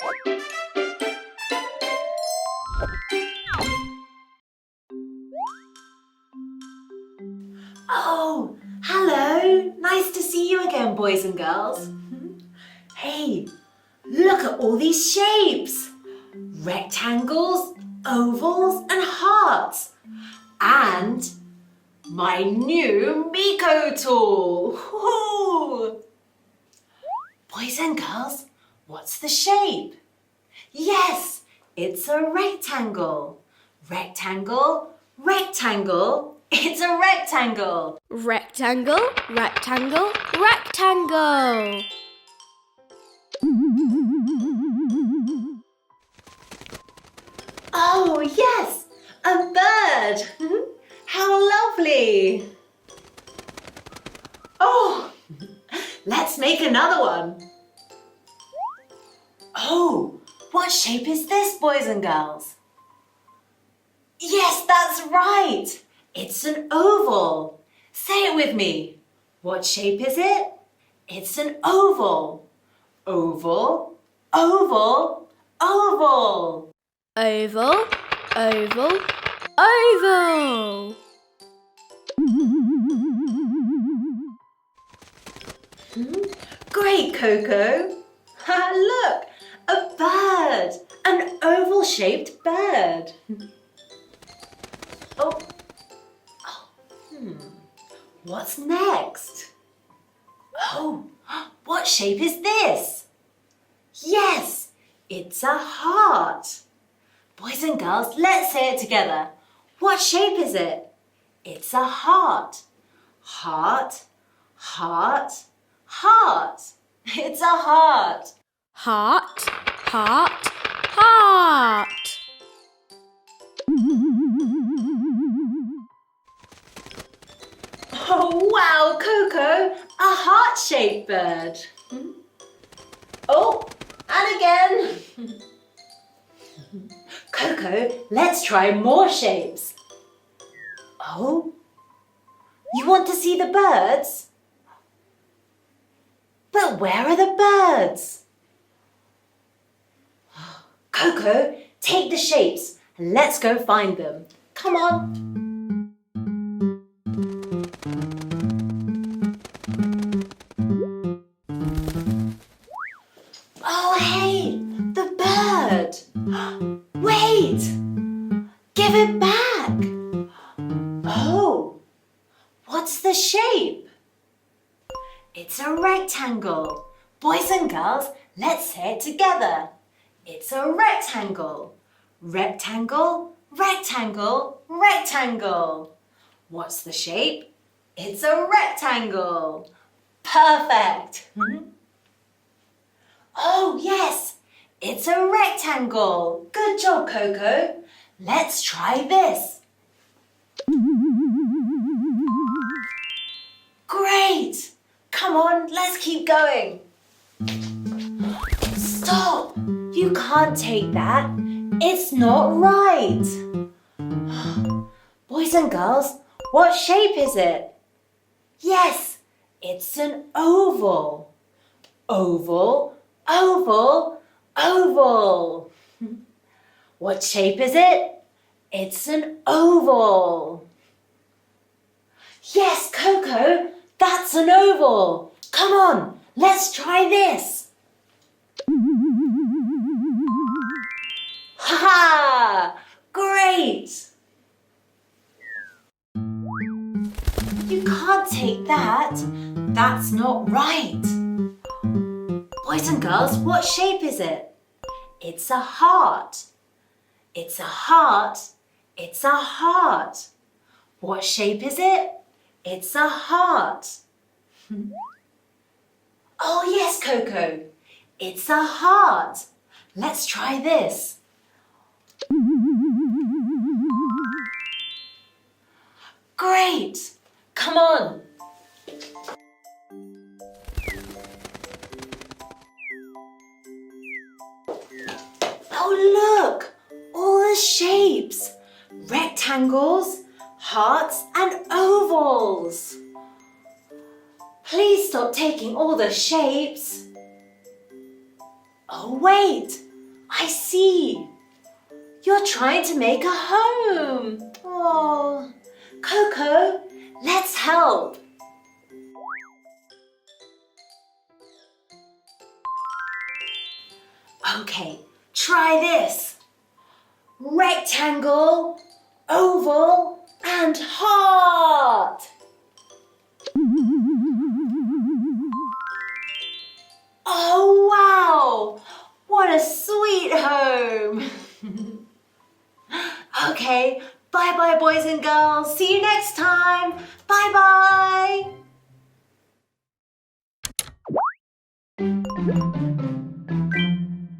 Oh, hello. Nice to see you again, boys and girls. Hey, look at all these shapes. Rectangles, ovals and hearts. And my new Mico Tool. Woohoo! Boys and girls, what's the shape? Yes, it's a rectangle. Rectangle, rectangle. It's a rectangle. Rectangle, rectangle, rectangle. Oh, yes, a bird. How lovely. Oh, let's make another one. Oh, what shape is this, boys and girls? Yes, that's right. It's an oval. Say it with me. What shape is it? It's an oval. Oval, oval, oval. Oval, oval, oval. Great, Coco. Look, a bird. An oval-shaped bird. Oh. What's next? Oh, what shape is this? Yes, it's a heart. Boys and girls, let's say it together. What shape is it? It's a heart. Heart, heart, heart. It's a heart. Heart, heart, heart. Oh, wow, Coco, a heart-shaped bird. Oh, and again. Coco, let's try more shapes. Oh, you want to see the birds? But where are the birds? Coco, take the shapes and let's go find them. Come on. Oh, hey, the bird. Wait, give it back. Oh, what's the shape? It's a rectangle. Boys and girls, let's say it together. It's a rectangle. Rectangle, rectangle, rectangle. What's the shape? It's a rectangle. Perfect. Oh, yes, it's a rectangle. Good job, Coco. Let's try this. Great. Come on, let's keep going. Stop. You can't take that. It's not right. Boys and girls, what shape is it? Yes, it's an oval. Oval, oval, oval. What shape is it? It's an oval. Yes, Coco, that's an oval. Come on, let's try this. Ha ha! Great! You can't take that. That's not right. Boys and girls, what shape is it? It's a heart. It's a heart. It's a heart. What shape is it? It's a heart. Oh yes, Coco. It's a heart. Let's try this. Great! Come on. Oh look! All the shapes. Rectangles, hearts and ovals. Please stop taking all the shapes. Oh wait, I see. You're trying to make a home. Oh, Coco, let's help. Okay, try this. Rectangle, oval, and heart. Oh, wow! What a sweet home! Okay, bye-bye, boys and girls. See you next time. Bye-bye.